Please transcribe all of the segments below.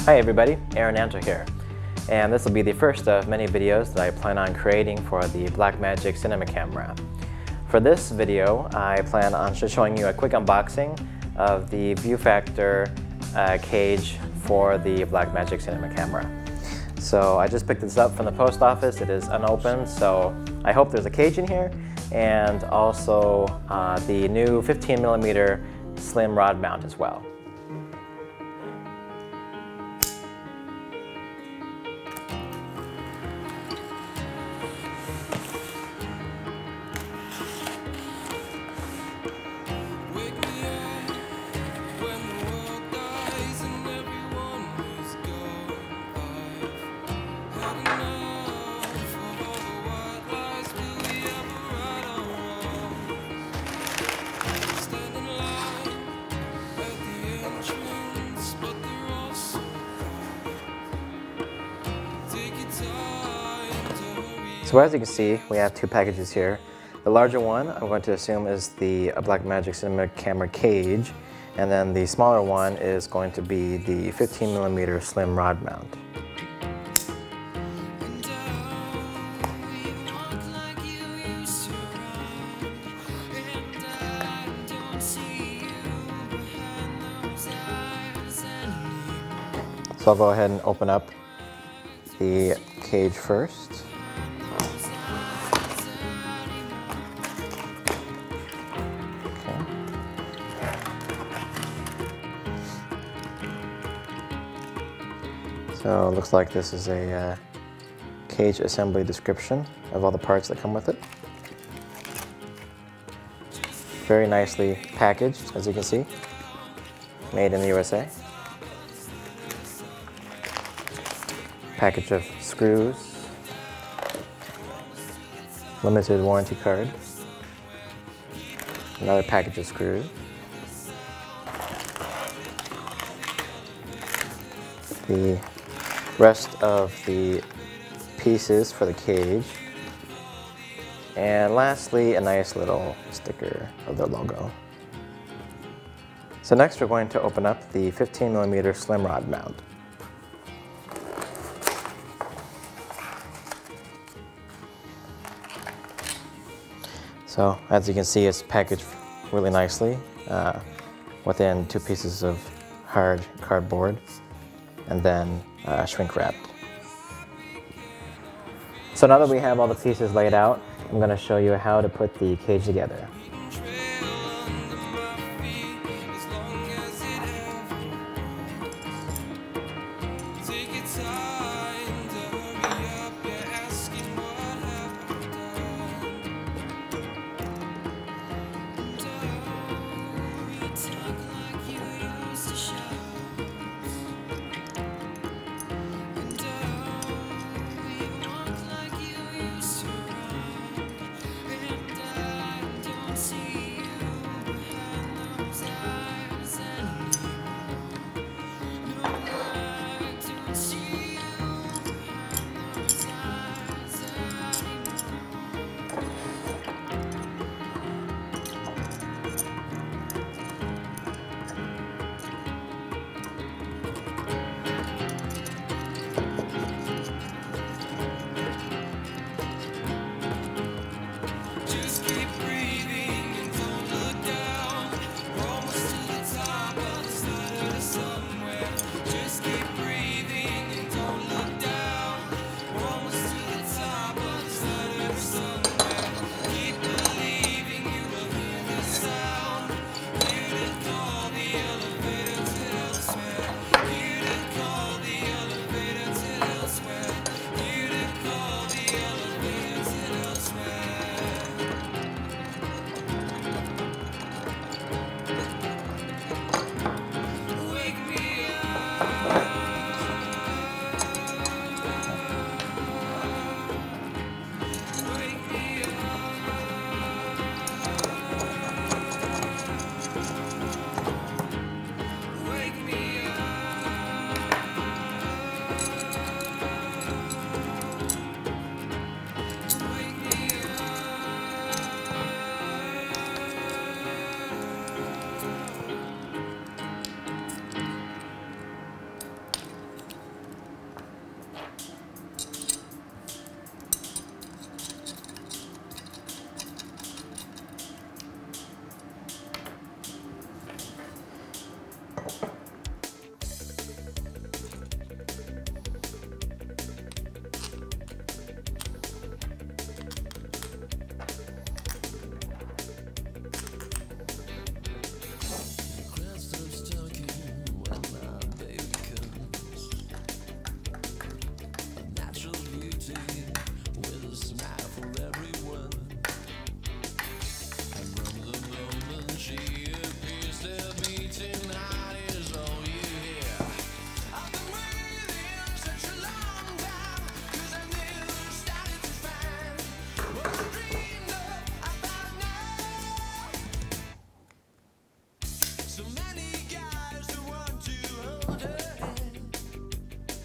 Hi everybody, Nanto here, and this will be the first of many videos that I plan on creating for the Blackmagic cinema camera. For this video, I plan on just showing you a quick unboxing of the view factor cage for the Blackmagic cinema camera. So I just picked this up from the post office. It is unopened, so I hope there's a cage in here, and also the new 15mm slim rod mount as well. So as you can see, we have two packages here. The larger one, I'm going to assume, is the Blackmagic cinema camera cage, and then the smaller one is going to be the 15mm slim rod mount. So I'll go ahead and open up the cage first. So it looks like this is a cage assembly description of all the parts that come with it. Very nicely packaged, as you can see. Made in the USA. Package of screws. Limited warranty card. Another package of screws. The rest of the pieces for the cage, and lastly a nice little sticker of their logo. So next we're going to open up the 15mm slim rod mount. So as you can see, it's packaged really nicely within two pieces of hard cardboard, and then shrink wrapped. So now that we have all the pieces laid out, I'm going to show you how to put the cage together.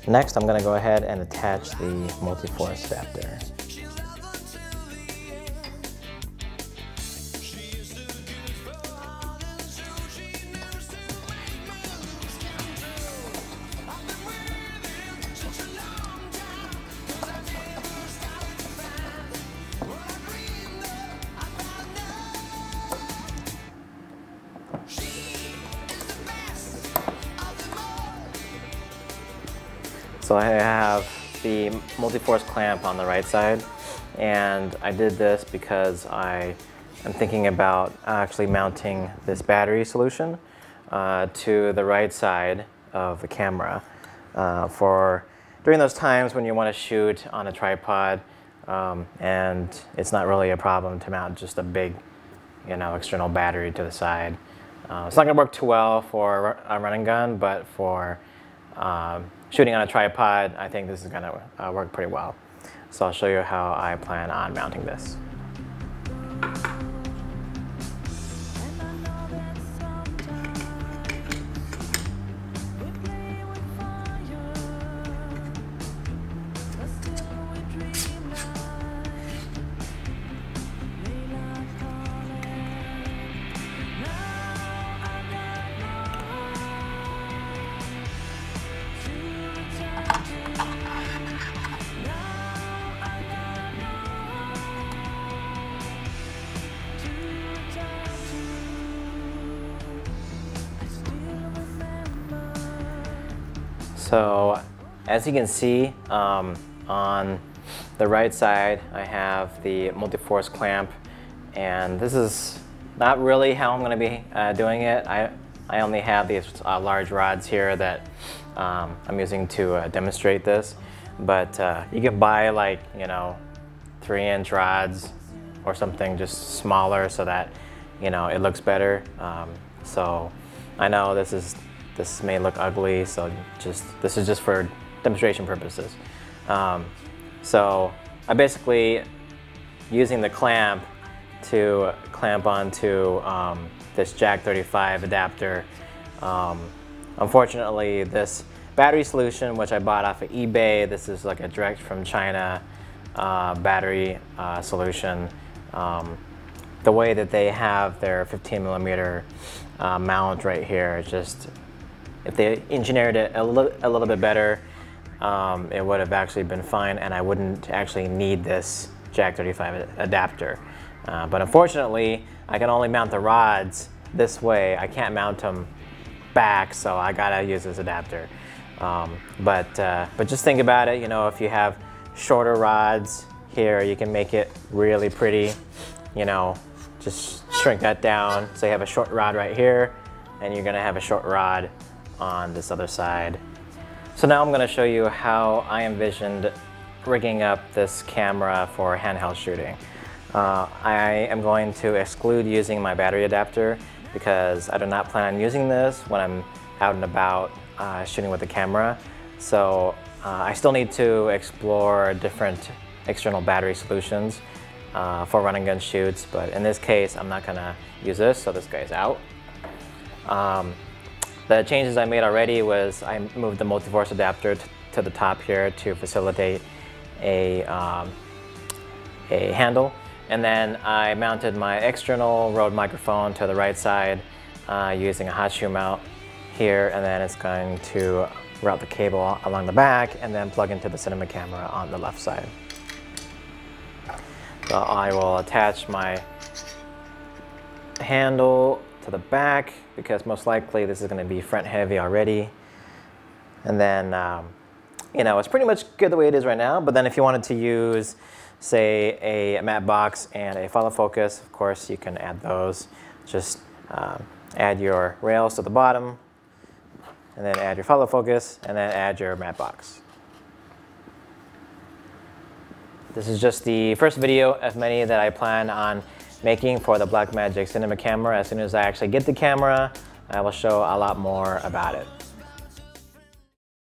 Next, I'm going to go ahead and attach the MultiForce adapter. So I have the MultiForce clamp on the right side, and I did this because I am thinking about actually mounting this battery solution to the right side of the camera for during those times when you want to shoot on a tripod and it's not really a problem to mount just a big, external battery to the side. It's not going to work too well for a run and gun, but for shooting on a tripod, I think this is going to work pretty well. So I'll show you how I plan on mounting this. So as you can see, on the right side, I have the MultiForce clamp, and this is not really how I'm going to be doing it. I only have these large rods here that I'm using to demonstrate this, but you can buy like 3-inch rods or something just smaller so that it looks better. So I know this may look ugly, so this is just for demonstration purposes. So I basically using the clamp to clamp onto this Jack 35 adapter. Unfortunately, this battery solution, which I bought off of eBay, this is like a direct from China battery solution. The way that they have their 15mm mount right here, just if they engineered it a little bit better, it would have actually been fine, and I wouldn't actually need this Jack 35 adapter. But unfortunately, I can only mount the rods this way. I can't mount them back, so I gotta use this adapter. But just think about it. If you have shorter rods here, you can make it really pretty. Just shrink that down. So you have a short rod right here, and you're gonna have a short rod on this other side. So now I'm going to show you how I envisioned rigging up this camera for handheld shooting. I am going to exclude using my battery adapter because I do not plan on using this when I'm out and about shooting with the camera. So I still need to explore different external battery solutions for run and gun shoots, but in this case I'm not going to use this, so this guy's out. The changes I made already was I moved the MultiForce adapter to the top here to facilitate a handle. And then I mounted my external Rode microphone to the right side using a hot shoe mount here, and then it's going to route the cable along the back and then plug into the cinema camera on the left side. So I will attach my handle to the back because most likely this is going to be front heavy already. And then, it's pretty much good the way it is right now, but then if you wanted to use, say, a matte box and a follow focus, of course you can add those. Just add your rails to the bottom, and then add your follow focus, and then add your matte box. This is just the first video of many that I plan on making for the Blackmagic cinema camera. As soon as I actually get the camera, I will show a lot more about it.